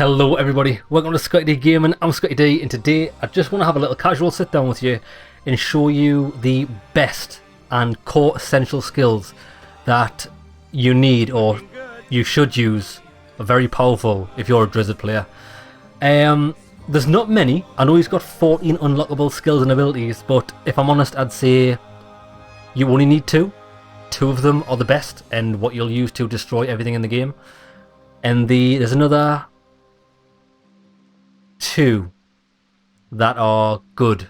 Hello everybody, welcome to Scotty D Gaming. I'm Scotty D and today I just want to have a little casual sit down with you and show you the best and core essential skills that you need or you should use. Are very powerful if you're a Drizzt player. There's not many. I know he's got 14 unlockable skills and abilities, but if I'm honest I'd say you only need two. Two of them are the best and what you'll use to destroy everything in the game. And there's another two that are good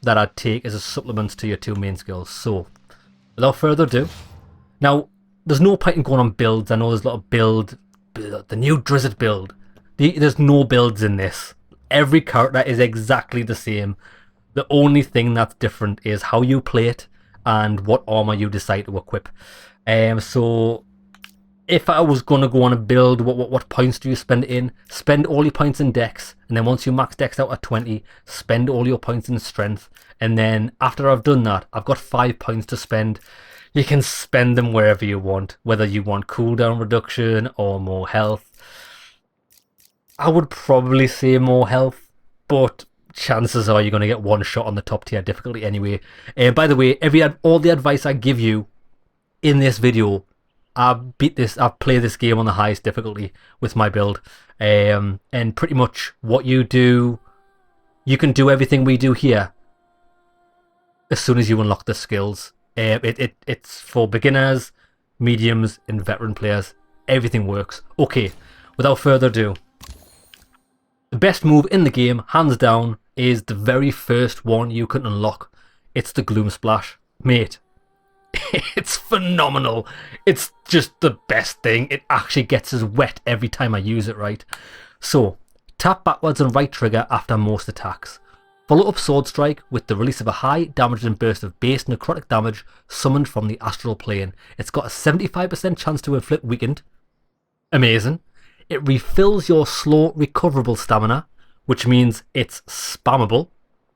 that I'd take as a supplement to your two main skills. So without further ado, now there's no point in going on builds. I know there's a lot of the new Drizzt build. There's no builds in this. Every character is exactly the same. The only thing that's different is how you play it and what armor you decide to equip. So if I was going to go on a build, what points do you spend it in? Spend all your points in Dex, and then once you max Dex out at 20, spend all your points in Strength, and then after I've done that, I've got 5 points to spend. You can spend them wherever you want, whether you want cooldown reduction or more health. I would probably say more health, but chances are you're going to get one shot on the top tier difficulty anyway. By the way, all the advice I give you in this video, I've played this game on the highest difficulty with my build, and pretty much what you do, you can do everything we do here as soon as you unlock the skills. It's for beginners, mediums, and veteran players. Everything works. Okay, without further ado, the best move in the game, hands down, is the very first one you can unlock. It's the Gloom Splash, mate. It's phenomenal. It's just the best thing. It actually gets us wet every time I use it, right? So, tap backwards and right trigger after most attacks. Follow up Sword Strike with the release of a high damaging burst of base necrotic damage summoned from the astral plane. It's got a 75% chance to inflict weakened. Amazing. It refills your slow recoverable stamina, which means it's spammable.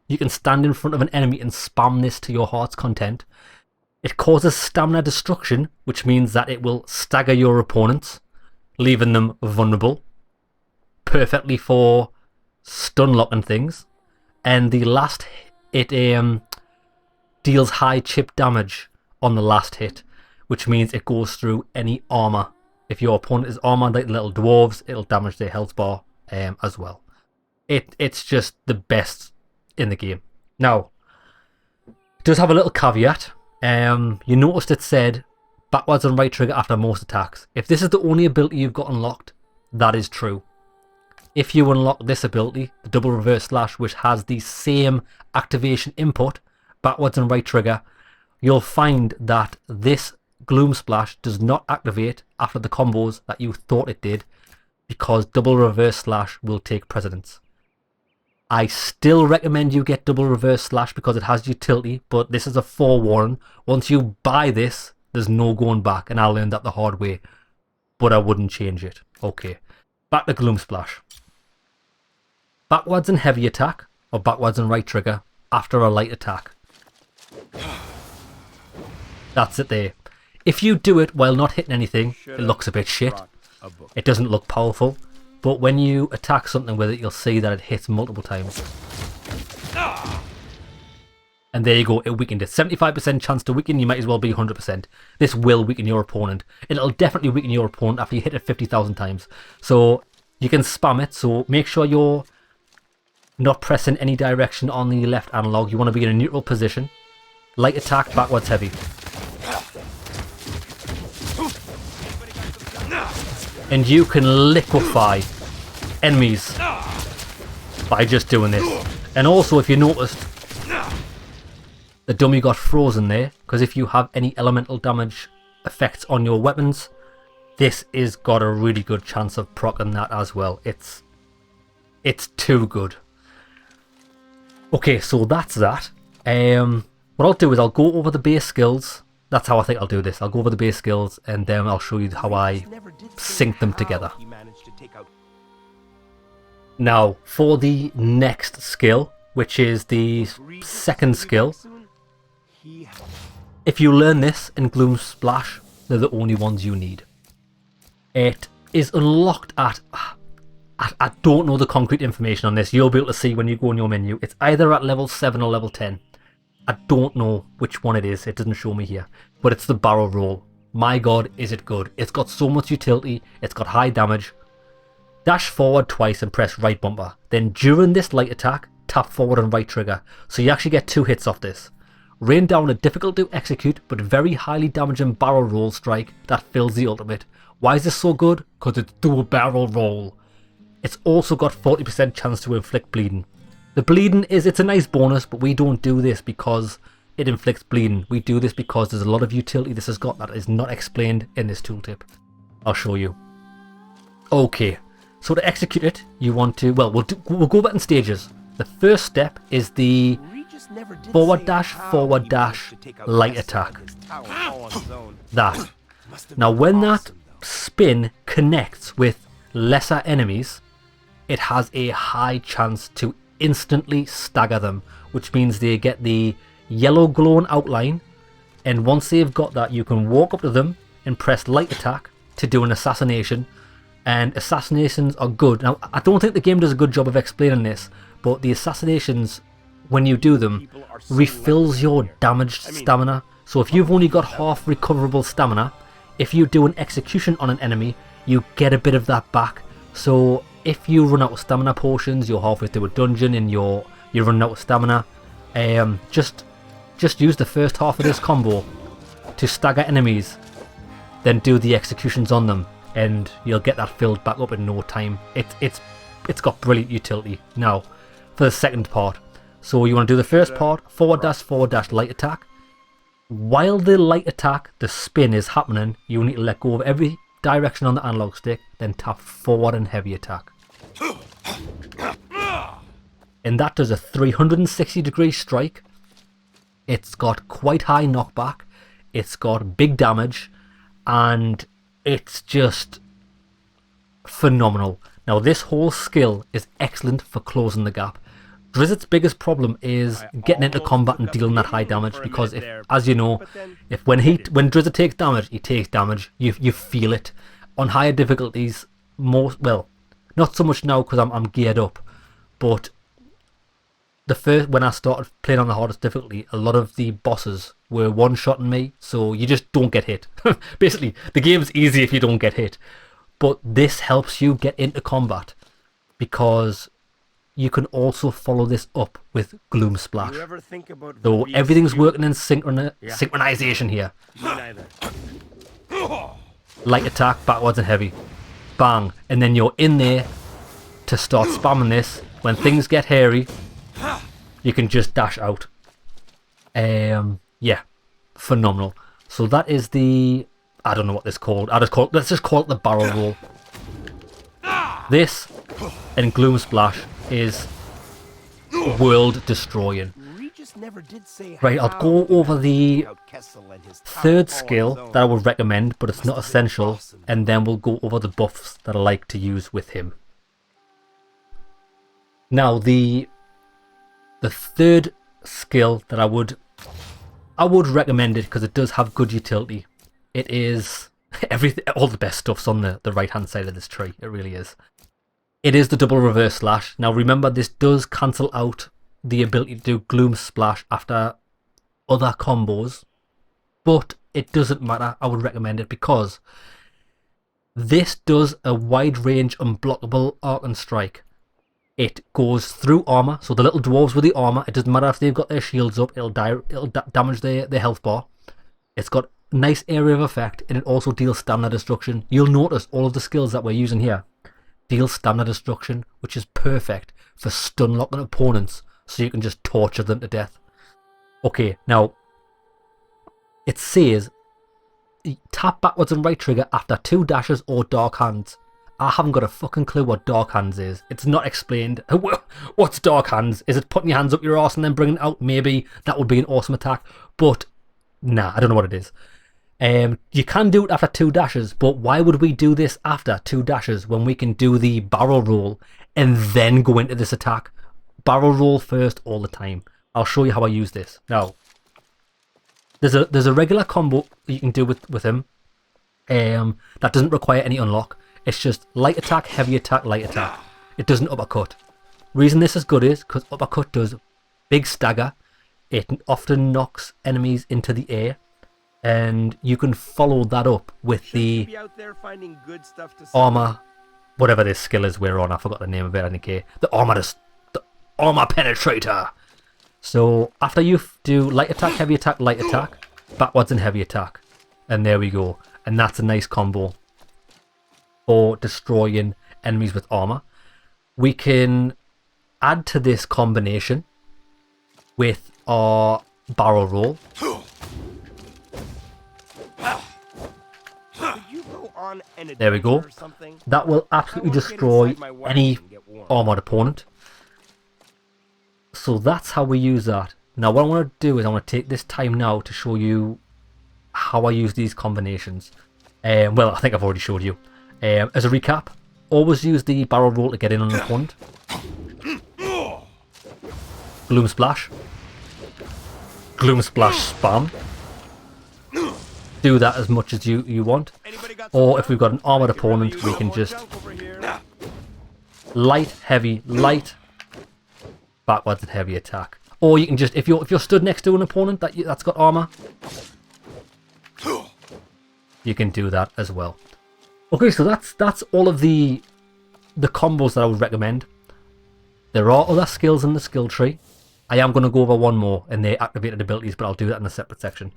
You can stand in front of an enemy and spam this to your heart's content. It causes stamina destruction, which means that it will stagger your opponents, leaving them vulnerable. Perfectly for stun lock and things. And the last hit, it deals high chip damage on the last hit, which means it goes through any armor. If your opponent is armored like the little dwarves, it'll damage their health bar as well. It's just the best in the game. Now, it does have a little caveat. You noticed it said backwards and right trigger after most attacks. If this is the only ability you've got unlocked, that is true. If you unlock this ability, the double reverse slash, which has the same activation input, backwards and right trigger, you'll find that this Gloom Splash does not activate after the combos that you thought it did, because double reverse slash will take precedence. I still recommend you get double reverse slash because it has utility, but this is a forewarning. Once you buy this, there's no going back, and I learned that the hard way, but I wouldn't change it. Okay, back to Gloom Splash. Backwards and heavy attack, or backwards and right trigger, after a light attack. That's it there. If you do it while not hitting anything, it looks a bit shit. It doesn't look powerful. But when you attack something with it, you'll see that it hits multiple times. And there you go, it weakened it. 75% chance to weaken, you might as well be 100%. This will weaken your opponent. It'll definitely weaken your opponent after you hit it 50,000 times. So you can spam it, so make sure you're not pressing any direction on the left analog. You want to be in a neutral position. Light attack, backwards heavy. And you can liquefy enemies by just doing this. And also, if you noticed, the dummy got frozen there, because if you have any elemental damage effects on your weapons, this is got a really good chance of proccing that as well. It's too good. Okay, so that's that. What I'll do is I'll go over the base skills. That's how I think I'll do this. I'll go over the base skills and then I'll show you how I sync them together. Now, for the next skill, which is the second skill, if you learn this in Gloom Splash, they're the only ones you need. It is unlocked at I don't know the concrete information on this. You'll be able to see when you go in your menu. It's either at level 7 or level 10. I don't know which one it is. It doesn't show me here. But it's the barrel roll. My god, is it good. It's got so much utility. It's got high damage. Dash forward twice and press right bumper. Then during this light attack, tap forward and right trigger. So you actually get 2 hits off this. Rain down a difficult to execute but very highly damaging barrel roll strike that fills the ultimate. Why is this so good? Because it's dual barrel roll. It's also got 40% chance to inflict bleeding. The bleeding it's a nice bonus, but we don't do this because it inflicts bleeding. We do this because there's a lot of utility this has got that is not explained in this tooltip. I'll show you. Okay, so to execute it, you want to, well, we'll go back in stages. The first step is the forward dash, light attack. That. Now when that spin connects with lesser enemies, it has a high chance to instantly stagger them, which means they get the yellow glowing outline, and once they've got that, you can walk up to them and press light attack to do an assassination. And assassinations are good. Now, I don't think the game does a good job of explaining this, but the assassinations, when you do them, refills your damaged stamina. So if you've only got half recoverable stamina, if you do an execution on an enemy, you get a bit of that back. So if you run out of stamina potions, you're halfway through a dungeon and you're running out of stamina, just use the first half of this combo to stagger enemies, then do the executions on them, and you'll get that filled back up in no time. It's got brilliant utility. Now, for the second part. So you want to do the first part, forward dash, light attack. While the light attack, the spin is happening, you need to let go of every direction on the analog stick, then tap forward and heavy attack. And that does a 360-degree strike. It's got quite high knockback. It's got big damage, and it's just phenomenal. Now this whole skill is excellent for closing the gap. Drizzt's biggest problem is getting into combat and dealing that high damage, because if, as you know, when Drizzt takes damage, he takes damage. You feel it. On higher difficulties, well, not so much now because I'm geared up, but when I started playing on the hardest difficulty, a lot of the bosses were one-shotting me, so you just don't get hit. Basically, the game's easy if you don't get hit, but this helps you get into combat because you can also follow this up with Gloom Splash. So everything's working in synchronization here. Light attack, backwards and heavy. Bang. And then you're in there to start spamming this. When things get hairy, you can just dash out. Yeah. Phenomenal. So that is the... I don't know what this is called. Let's just call it the barrel roll. This and Gloom Splash is world destroying. Right, I'll go over the third skill that I would recommend, but it's not essential, and then we'll go over the buffs that I like to use with him. Now, the third skill that I would recommend it because it does have good utility. It is everything, all the best stuff's on the right hand side of this tree. It really is. It is the double reverse slash. Now remember, this does cancel out the ability to do Gloom Splash after other combos, but it doesn't matter. I would recommend it because this does a wide range unblockable arc and strike. It goes through armor, so the little dwarves with the armor, it doesn't matter if they've got their shields up, it'll damage their health bar. It's got nice area of effect, and it also deals stamina destruction. You'll notice all of the skills that we're using here deal stamina destruction, which is perfect for stun locking opponents, so you can just torture them to death. Okay, now it says tap backwards and right trigger after 2 dashes or dark hands. I haven't got a fucking clue what dark hands is. It's not explained. What's dark hands? Is it putting your hands up your arse and then bringing it out? Maybe that would be an awesome attack, but nah, I don't know what it is. You can do it after 2 dashes, but why would we do this after 2 dashes when we can do the barrel roll and then go into this attack? Barrel roll first all the time. I'll show you how I use this. Now, there's a regular combo you can do with him that doesn't require any unlock. It's just light attack, heavy attack, light attack. It doesn't uppercut. Reason this is good is because uppercut does big stagger. It often knocks enemies into the air, and you can follow that up with the armor, whatever this skill is we're on. I forgot the name of it. I think the armor penetrator. So after you do light attack, heavy attack, light attack, backwards and heavy attack, and there we go. And that's a nice combo for destroying enemies with armor. We can add to this combination with our barrel roll. There we go. That will absolutely destroy any armored opponent. So that's how we use that. Now what I want to do is I want to take this time now to show you how I use these combinations. Well, I think I've already showed you. As a recap, always use the barrel roll to get in on an opponent. Gloom Splash. Gloom Splash spam. Do that as much as you want. Or if we've got an armored opponent, we can just light, heavy, light, backwards and heavy attack. Or you can just, if you're stood next to an opponent that's got armor, you can do that as well. Okay, so that's all of the combos that I would recommend. There are other skills in the skill tree. I am going to go over one more in the activated abilities, but I'll do that in a separate section.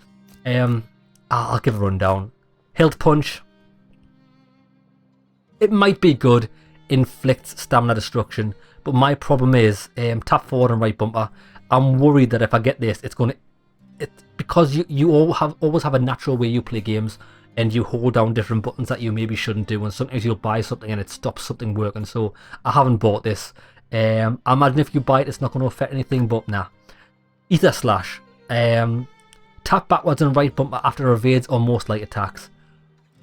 I'll give a rundown. Hilt Punch. It might be good. Inflicts stamina destruction. But my problem is tap forward and right bumper. I'm worried that if I get this, it's going to... because you always have a natural way you play games, and you hold down different buttons that you maybe shouldn't do, and sometimes you'll buy something and it stops something working. So I haven't bought this. I imagine if you buy it, it's not going to affect anything, but nah. Ether Slash. Tap backwards and right bumper after evades or most light attacks.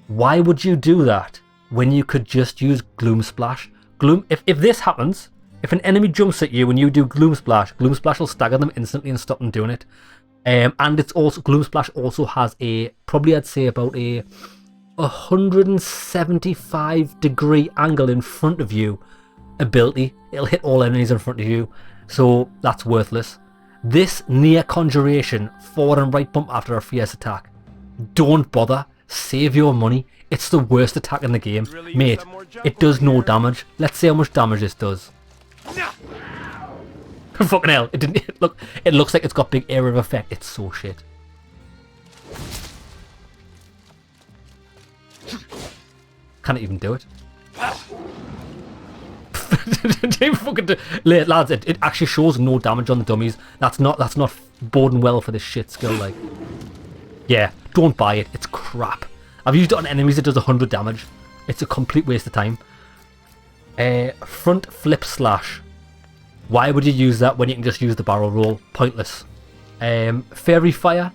Why would you do that when you could just use Gloom Splash? If this happens, if an enemy jumps at you and you do Gloom Splash will stagger them instantly and stop them doing it. And it's also, Gloom Splash also has a, probably I'd say about a 175 degree angle in front of you ability. It'll hit all enemies in front of you, so that's worthless. This near conjuration, forward and right bump after a fierce attack. Don't bother, save your money. It's the worst attack in the game. Mate, it does no damage. Let's see how much damage this does. Fucking hell, it didn't look. It looks like it's got big area of effect. It's so shit. Can't even do it. Lads, it actually shows no damage on the dummies. That's not boding well for this shit skill. Like, yeah, don't buy it. It's crap. I've used it on enemies. It does 100 damage. It's a complete waste of time. Front flip slash. Why would you use that when you can just use the barrel roll? Pointless. Fairy Fire.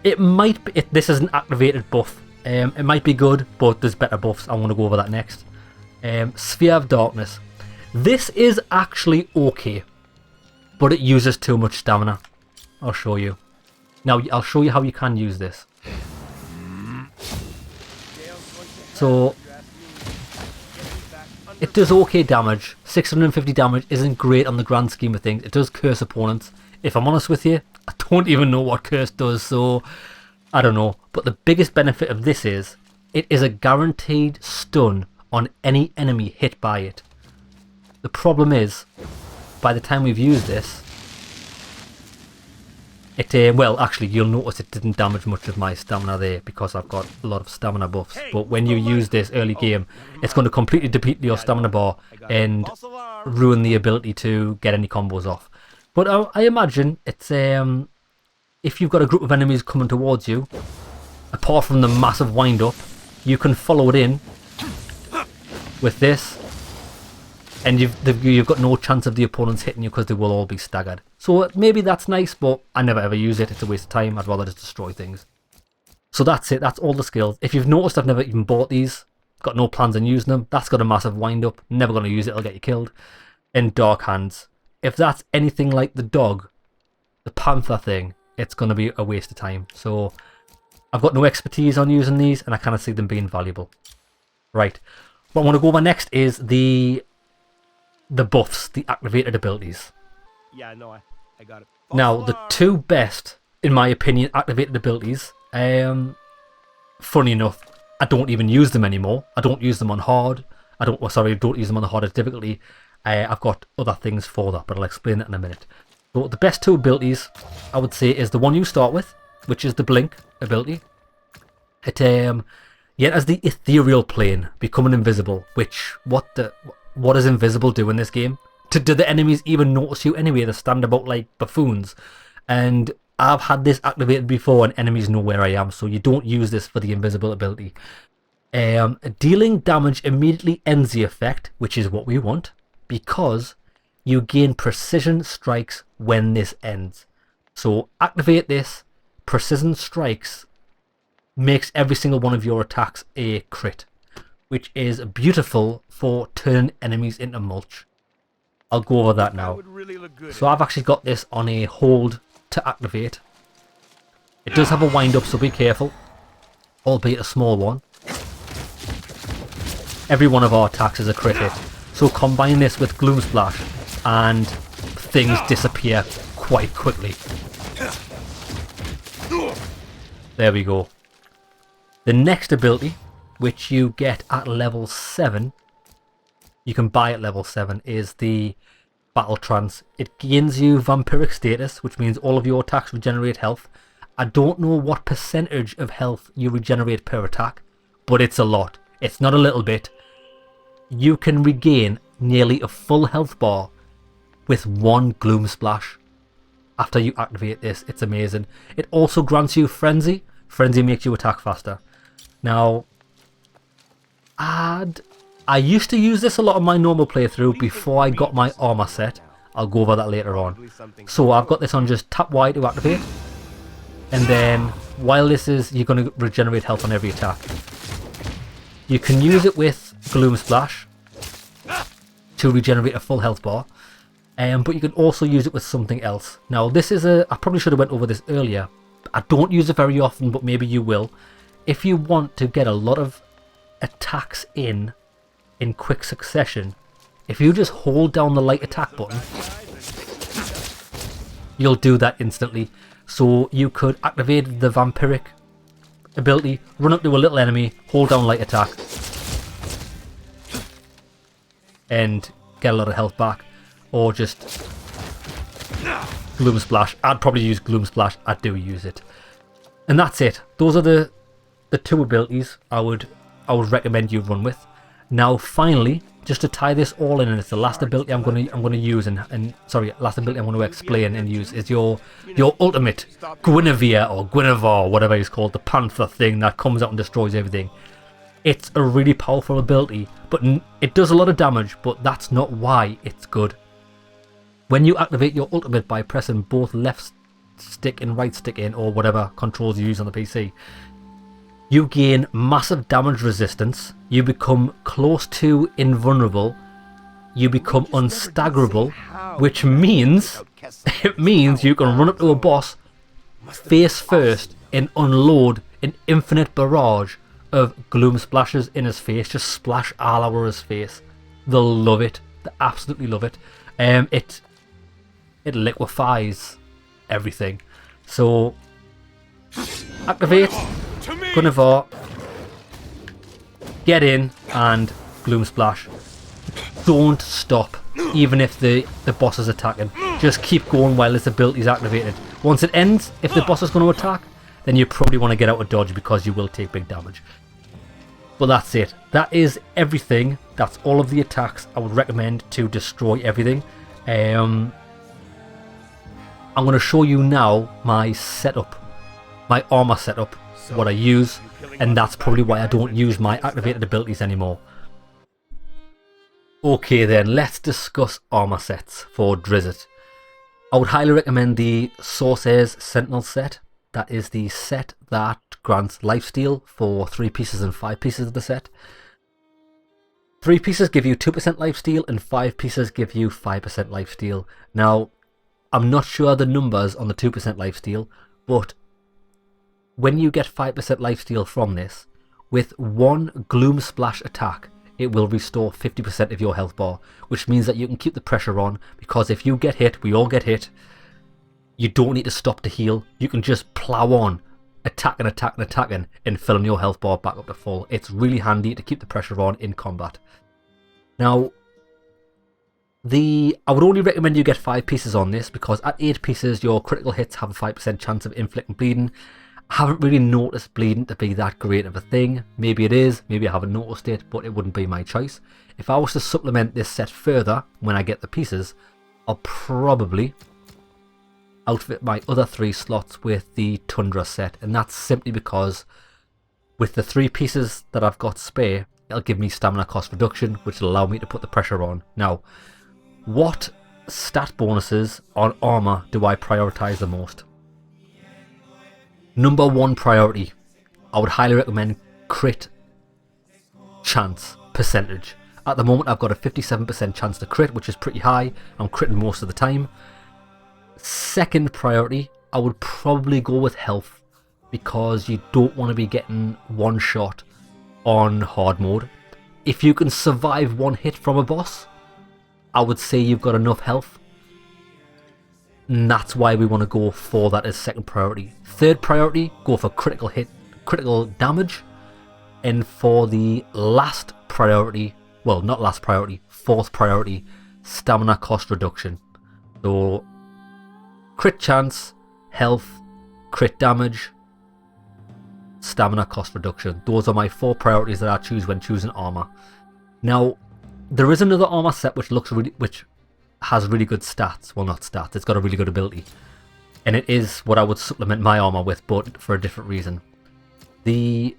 It might be... this is an activated buff. It might be good, but there's better buffs. I'm going to go over that next. Sphere of Darkness. This is actually okay, but it uses too much stamina. I'll show you. Now, I'll show you how you can use this. So... it does okay damage. 650 damage isn't great on the grand scheme of things. It does curse opponents. If I'm honest with you, I don't even know what curse does, so I don't know. But the biggest benefit of this is it is a guaranteed stun on any enemy hit by it. The problem is, by the time we've used this, it well, actually, you'll notice it didn't damage much of my stamina there because I've got a lot of stamina buffs. But when you use this early game, it's going to completely deplete your stamina bar and ruin the ability to get any combos off. But I imagine it's if you've got a group of enemies coming towards you, apart from the massive wind up, you can follow it in with this, and you've got no chance of the opponents hitting you because they will all be staggered. So maybe that's nice, but I never ever use it. It's a waste of time. I'd rather just destroy things. So that's it. That's all the skills. If you've noticed, I've never even bought these. Got no plans on using them. That's got a massive wind up. Never going to use it. It'll get you killed. And Dark Hands. If that's anything like the dog, the panther thing, it's going to be a waste of time. So I've got no expertise on using these, and I kind of see them being valuable. Right. What I want to go over next is the the buffs, the activated abilities. Yeah, no, I got it. Now, the two best, in my opinion, activated abilities, funny enough, I don't even use them anymore. I don't use them on hard. I don't use them on the hardest difficulty. I've got other things for that, but I'll explain that in a minute. So the best two abilities, I would say, is the one you start with, which is the Blink ability. It as the ethereal plane, becoming invisible. Which what does invisible do in this game? Do the enemies even notice you anyway? They stand about like buffoons. And I've had this activated before, and enemies know where I am, so you don't use this for the invisible ability. Dealing damage immediately ends the effect, which is what we want, because you gain precision strikes when this ends. So activate this. Precision strikes makes every single one of your attacks a crit, which is beautiful for turning enemies into mulch. I'll go over that now. So I've actually got this on a hold to activate. It does have a wind up, so be careful, albeit a small one. Every one of our attacks is a crit hit, so combine this with Gloom Splash and things disappear quite quickly. There we go. The next ability, which you get at level 7, you can buy at level 7, is the Battle Trance. It gains you vampiric status, which means all of your attacks regenerate health. I don't know what percentage of health you regenerate per attack, but it's a lot. It's not a little bit. You can regain nearly a full health bar with one Gloom Splash. After you activate this, it's amazing. It also grants you Frenzy. Frenzy makes you attack faster. Now, I used to use this a lot on my normal playthrough before I got my armor set. I'll go over that later on. So I've got this on just tap Y to activate. And then, while this is, you're going to regenerate health on every attack. You can use it with Gloom Splash to regenerate a full health bar. But you can also use it with something else. Now this is I probably should have went over this earlier. I don't use it very often, but maybe you will. If you want to get a lot of attacks in quick succession, if you just hold down the light attack button, you'll do that instantly. So you could activate the vampiric ability, run up to a little enemy, hold down light attack, and get a lot of health back. Or just Gloom Splash. I'd probably use Gloom Splash. I do use it. And that's it. Those are the two abilities I would recommend you run with. Now finally, just to tie this all in, and it's the last ability I'm gonna use last ability I'm gonna explain and use, is your ultimate Gwynevar or Gwynevar, whatever it's called, the panther thing that comes out and destroys everything. It's a really powerful ability, but it does a lot of damage, but that's not why it's good. When you activate your ultimate by pressing both left stick and right stick in, or whatever controls you use on the PC, you gain massive damage resistance, you become close to invulnerable, you become unstaggerable, which means you can run up to a boss face first and unload an infinite barrage of Gloom Splashes in his face, just splash all over his face. They'll love it. They absolutely love it. It liquefies everything. So activate Gwynevar, get in, and Gloom Splash. Don't stop, even if the boss is attacking. Just keep going while this ability is activated. Once it ends, if the boss is going to attack, then you probably want to get out of dodge because you will take big damage. But that's it. That is everything. That's all of the attacks I would recommend to destroy everything. I'm going to show you now my setup, my armor setup, what I use, and that's probably why I don't use my activated abilities anymore. Okay then, let's discuss armor sets for Drizzt. I would highly recommend the Sorcere's Sentinel set. That is the set that grants lifesteal for 3 pieces and 5 pieces of the set. 3 pieces give you 2% lifesteal and 5 pieces give you 5% lifesteal. Now, I'm not sure the numbers on the 2% lifesteal, but when you get 5% lifesteal from this, with one Gloom Splash attack, it will restore 50% of your health bar, which means that you can keep the pressure on, because if you get hit, we all get hit, you don't need to stop to heal. You can just plow on, attacking, and filling your health bar back up to full. It's really handy to keep the pressure on in combat. Now, I would only recommend you get 5 pieces on this, because at 8 pieces your critical hits have a 5% chance of inflicting bleeding. I haven't really noticed bleeding to be that great of a thing. Maybe it is, maybe I haven't noticed it, but it wouldn't be my choice. If I was to supplement this set further when I get the pieces, I'll probably outfit my other 3 slots with the Tundra set, and that's simply because with the 3 pieces that I've got spare, it'll give me stamina cost reduction, which will allow me to put the pressure on. Now, what stat bonuses on armor do I prioritize the most? Number 1 priority, I would highly recommend crit chance percentage. At the moment I've got a 57% chance to crit, which is pretty high. I'm critting most of the time. Second priority, I would probably go with health, because you don't want to be getting one shot on hard mode. If you can survive one hit from a boss, I would say you've got enough health, and that's why we want to go for that as second priority. Third priority, go for critical hit, critical damage, and for the last priority, well, not last priority, fourth priority, stamina cost reduction. So crit chance, health, crit damage, stamina cost reduction. Those are my 4 priorities that I choose when choosing armor. Now, there is another armor set which has really good stats. Well, not stats, it's got a really good ability. And it is what I would supplement my armor with, but for a different reason. The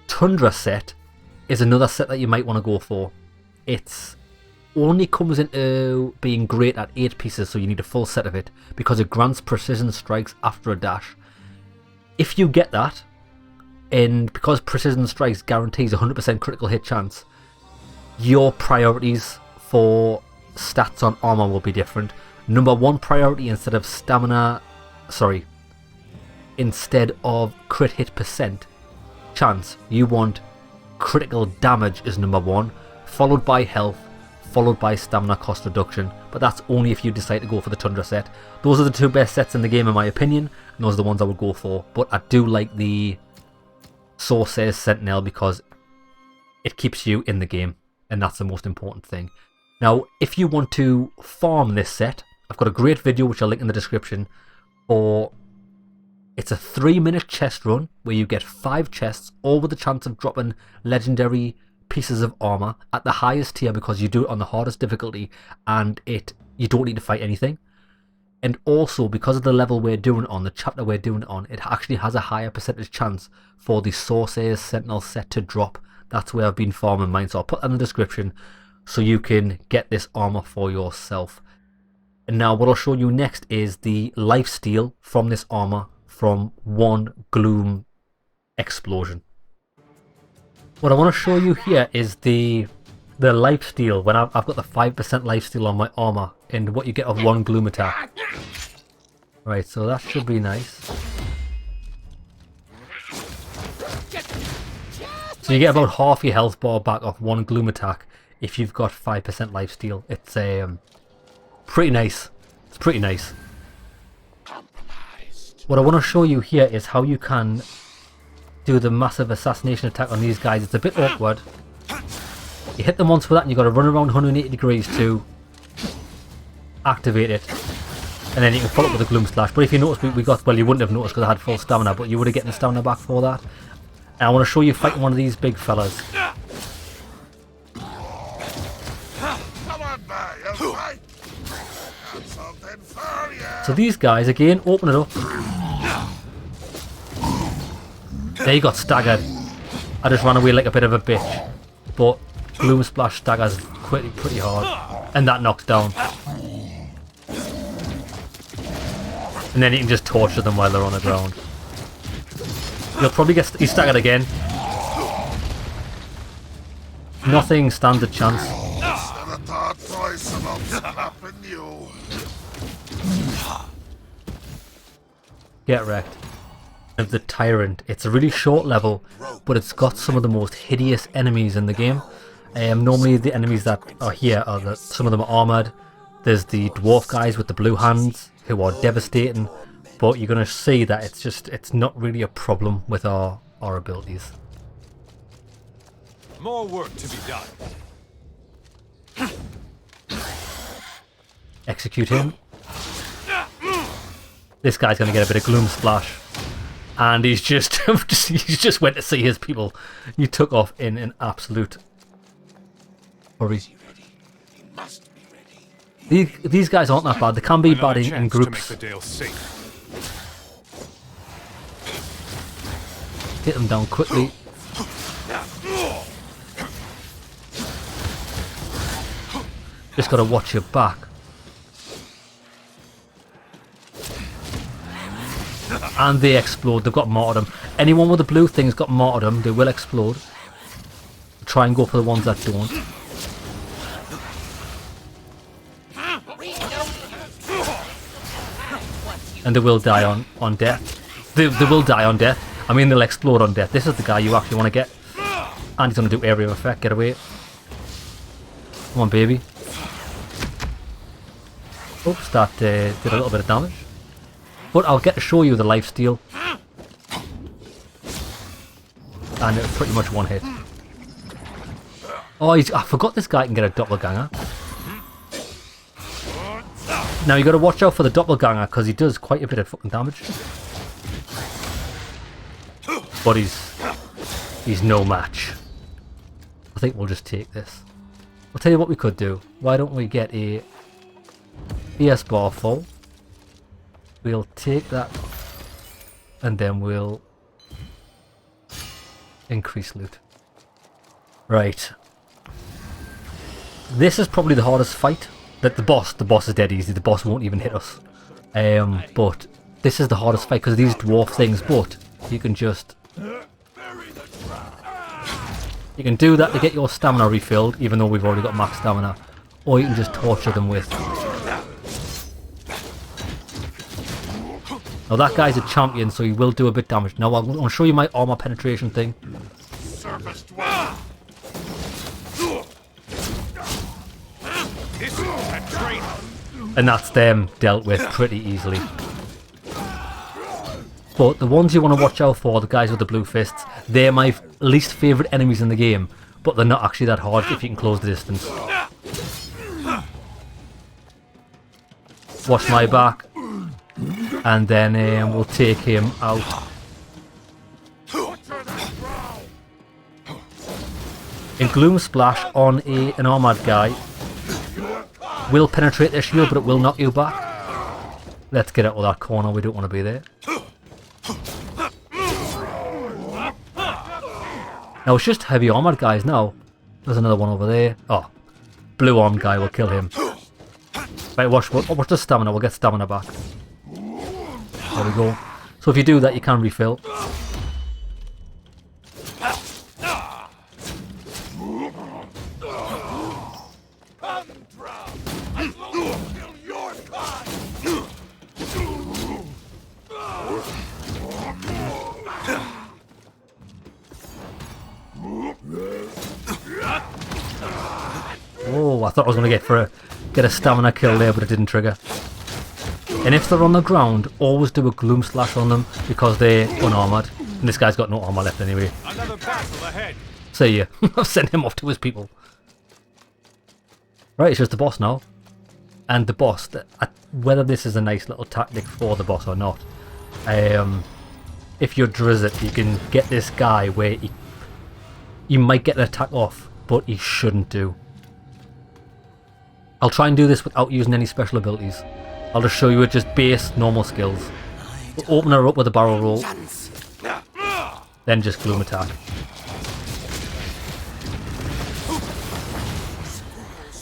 Tundra set is another set that you might want to go for. It's only comes into being great at 8 pieces, so you need a full set of it, because it grants precision strikes after a dash. If you get that, and because precision strikes guarantees 100% critical hit chance, your priorities for stats on armor will be different. Number 1 priority, instead of crit hit percent chance, you want critical damage as number 1, followed by health, followed by stamina cost reduction, but that's only if you decide to go for the Tundra set. Those are the 2 best sets in the game in my opinion, and those are the ones I would go for, but I do like the Sorcerer Sentinel because it keeps you in the game, and that's the most important thing. Now, if you want to farm this set, I've got a great video which I'll link in the description for. It's a 3-minute chest run where you get 5 chests, all with the chance of dropping legendary pieces of armor at the highest tier, because you do it on the hardest difficulty, and you don't need to fight anything. And also, because of the level we're doing it on, the chapter we're doing it on, it actually has a higher percentage chance for the Sorcerer Sentinel set to drop. That's where I've been farming mine, so I'll put that in the description so you can get this armor for yourself. And now what I'll show you next is the lifesteal from this armor from 1 Gloom explosion. What I want to show you here is the lifesteal when I've got the 5% lifesteal on my armor, and what you get of 1 Gloom attack. Right, so that should be nice. So you get about half your health bar back off 1 Gloom attack if you've got 5% lifesteal. It's pretty nice. It's pretty nice. What I want to show you here is how you can do the massive assassination attack on these guys. It's a bit awkward. You hit them once with that and you've got to run around 180 degrees to activate it. And then you can follow up with a Gloom Splash. But if you notice, we got, well, you wouldn't have noticed because I had full stamina, but you would have gotten the stamina back for that. And I want to show you fighting one of these big fellas. Come on, boy, you'll fight. Got something for you. So these guys, again, open it up. There you got staggered. I just ran away like a bit of a bitch. But Gloom Splash staggers pretty hard. And that knocks down. And then you can just torture them while they're on the ground. You'll probably get he's staggered again. Nothing stands a chance. Get wrecked. Of the Tyrant. It's a really short level, but it's got some of the most hideous enemies in the game. Normally the enemies that are here are that some of them are armoured. There's the dwarf guys with the blue hands who are devastating, but you're going to see that it's not really a problem with our abilities. More work to be done. Execute him. This guy's going to get a bit of Gloom Splash. And he's just he's just went to see his people. He took off in an absolute hurry. These guys aren't that bad. They can be bad in groups. Hit them down quickly. Just gotta watch your back. And they explode. They've got martyrdom. Anyone with the blue thing's got martyrdom. They will explode. Try and go for the ones that don't. And they will die on death. They will die on death. I mean, they'll explode on death. This is the guy you actually want to get. And he's going to do area of effect. Get away. Come on, baby. Oops, that did a little bit of damage. But I'll get to show you the lifesteal. And it's pretty much one hit. Oh, I forgot this guy can get a doppelganger. Now you got to watch out for the doppelganger because he does quite a bit of fucking damage. But he's no match. I think we'll just take this. I'll tell you what we could do. Why don't we get a ES bar full? We'll take that and then we'll increase loot. Right. This is probably the hardest fight. The boss is dead easy. The boss won't even hit us. But this is the hardest fight because of these dwarf things. But you can just do that to get your stamina refilled, even though we've already got max stamina. Or you can just torture them with. Now that guy's a champion, so he will do a bit of damage. Now I'll show you my armor penetration thing. And that's them dealt with pretty easily. But the ones you want to watch out for, the guys with the blue fists, they're my least favourite enemies in the game. But they're not actually that hard if you can close the distance. Watch my back. And then we'll take him out. In Gloom Splash on an armoured guy will penetrate their shield, but it will knock you back. Let's get out of that corner, we don't want to be there. Now it's just heavy armoured guys now. There's another one over there. Oh, blue armed guy will kill him. Right, watch the stamina, we'll get stamina back. There we go. So if you do that, you can refill. Oh, I thought I was going to get a stamina kill there, but it didn't trigger. And if they're on the ground, always do a Gloom Splash on them because they're unarmoured. And this guy's got no armour left anyway. Another battle ahead. See ya. I've sent him off to his people. Right, it's just the boss now. And the boss, whether this is a nice little tactic for the boss or not, if you're Drizzt, you can get this guy where you might get an attack off, but you shouldn't do. I'll try and do this without using any special abilities. I'll just show you with just base normal skills. We'll open her up with a barrel roll. Then just gloom attack.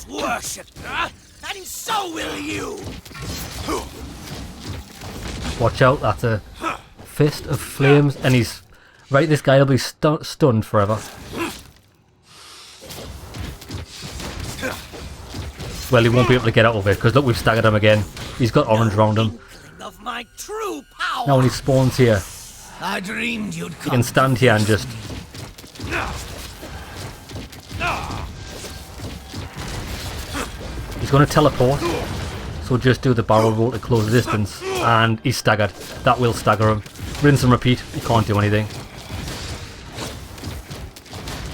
Worship her, and so will you. Watch out, that's a fist of flames, and he's right. This guy will be stunned forever. Well, he won't be able to get out of it because look, we've staggered him again. He's got orange around him. Of my true power. Now when he spawns here, I dreamed you'd you can stand here and just He's going to teleport, so just do the barrel roll to close the distance, and he's staggered. That will stagger him. Rinse and repeat, he can't do anything.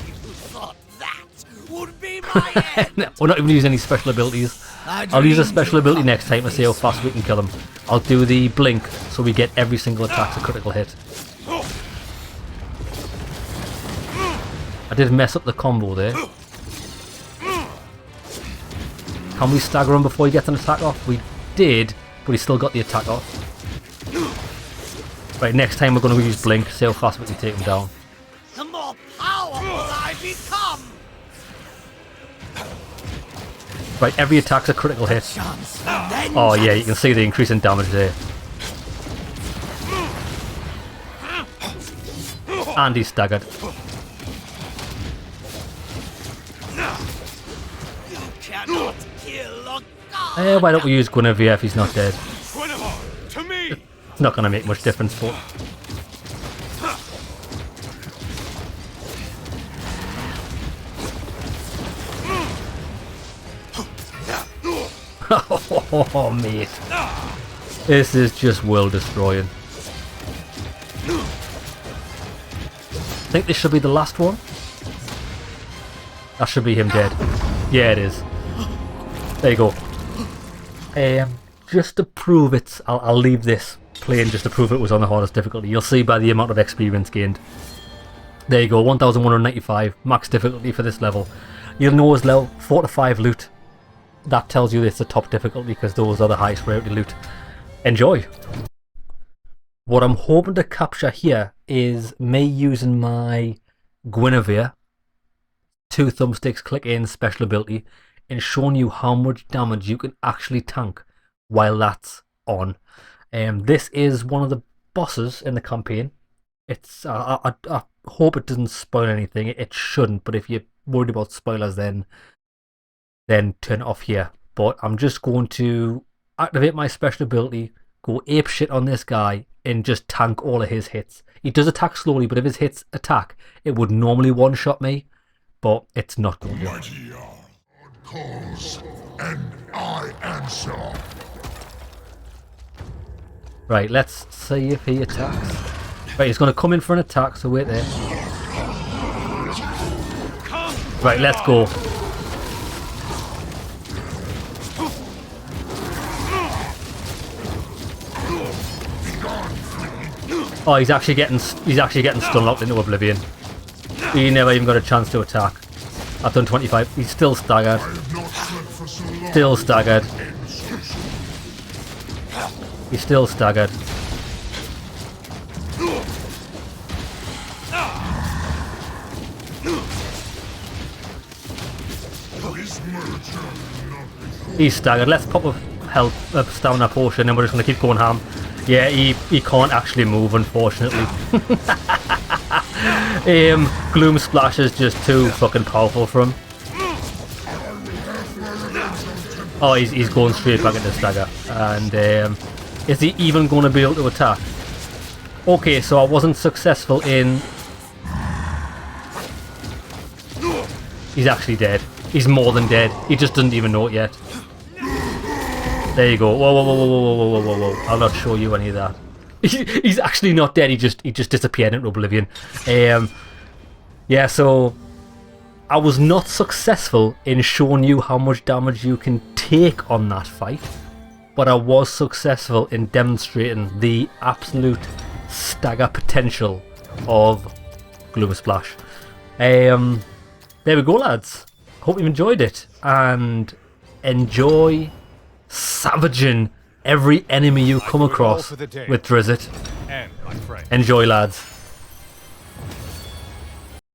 You thought that would be my end? We're not even using any special abilities. I'll use a special ability next time to see how fast we can kill him. I'll do the blink, so we get every single attack a critical hit. I did mess up the combo there. Can we stagger him before he gets an attack off? We did, but he still got the attack off. Right, next time we're going to use blink, see how fast we can take him down. The more powerful I become. Right, every attack's a critical hit. Oh yeah, you can see the increase in damage there. And he's staggered. You cannot kill a god. Why don't we use Gwynevar if he's not dead? Gwynevar, to me! It's not going to make much difference, but... Oh, mate. This is just world destroying. I think this should be the last one. That should be him dead. Yeah, it is. There you go. Just to prove it, I'll leave this playing just to prove it was on the hardest difficulty. You'll see by the amount of experience gained. There you go, 1195, max difficulty for this level. You'll know as well, 4 to 5 loot. That tells you it's the top difficulty because those are the highest rarity loot. Enjoy! What I'm hoping to capture here is me using my Gwynevar, 2 thumbsticks, click in, special ability, and showing you how much damage you can actually tank while that's on. This is one of the bosses in the campaign. It's I hope it doesn't spoil anything. It shouldn't, but if you're worried about spoilers, then turn it off here. But I'm just going to activate my special ability, go apeshit on this guy, and just tank all of his hits. He does attack slowly, but if his hits attack, it would normally one-shot me, but it's not going to. Mighty are calls, and I answer. Right, let's see if he attacks. Right, he's going to come in for an attack, so wait there. Right, let's go. Oh, he's actually getting stun locked into oblivion. He never even got a chance to attack. I've done 25. He's still staggered. Still staggered. He's still staggered. He's staggered. Let's pop a health, a stamina potion, and we're just going to keep going ham. Yeah, he can't actually move, unfortunately. Gloom Splash is just too fucking powerful for him. Oh, he's going straight back into stagger. And is he even going to be able to attack? Okay, so I wasn't successful in... He's actually dead. He's more than dead. He just doesn't even know it yet. There you go. Whoa, whoa, whoa, whoa, whoa, whoa, whoa, whoa, whoa. I'll not show you any of that. He's actually not dead. He just disappeared into oblivion. Yeah, so I was not successful in showing you how much damage you can take on that fight, but I was successful in demonstrating the absolute stagger potential of Gloom Splash. There we go, lads. Hope you enjoyed it, and enjoy savaging every enemy you come across with Drizzt. And my friend. Enjoy, lads.